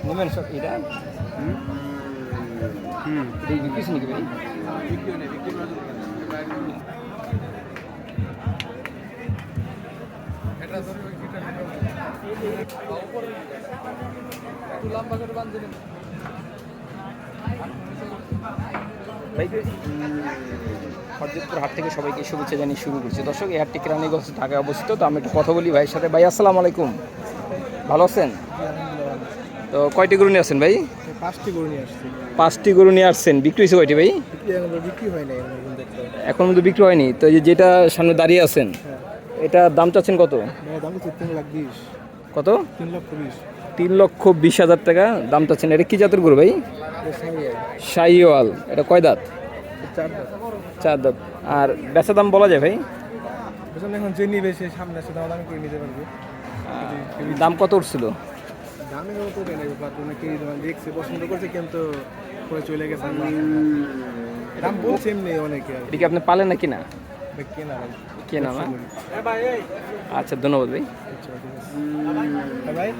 নেবেন সব এটা বিক্রি নাকি ভাই? হরজতপুর হাট থেকে সবাইকে শুভেচ্ছা জানিয়ে শুরু করছি। দর্শক, এই হাটটি কেরানীগঞ্জ ঢাকায় অবস্থিত। তো আমি একটু কথা বলি ভাইয়ের সাথে। ভাই আসসালামু আলাইকুম, ভালো আছেন? তো কয়টি গরু নিয়ে আসছেন ভাই? 5টি গরু নিয়ে আসছি। 5টি গরু নিয়ে আসছেন, বিক্রি হয়েছে কয়টি ভাই? বিক্রি হয় নাই এখন কিন্তু বিক্রি হয়নি। তো এই যেটা সামনে দাঁড়িয়ে আছেন, এটা দাম চাচ্ছেন কত? দাম হচ্ছে 3,20,000। কত? 3,20,000। 3,20,000 টাকা দাম চাচ্ছেন। এটা কি জাতের গরু ভাই? শাহিওয়াল। এটা কয় দাঁত? 4 দাঁত। 4 দাঁত। আর বেচা দাম বলা যায় ভাই? এখন যে নিবে সে সামনে এসে দাম করে নিতে পারবে। দাম কত উঠছিল? দামের মতো দেয় না, অনেকে দেখছে পছন্দ করছে কিন্তু পরে চলে গেছে। দাম বলছে এমনি অনেকে। এটা কি আপনি পালেন না কিনা? কেনা ভাই, কেনা না? আচ্ছা, ধন্যবাদ ভাই। ভাই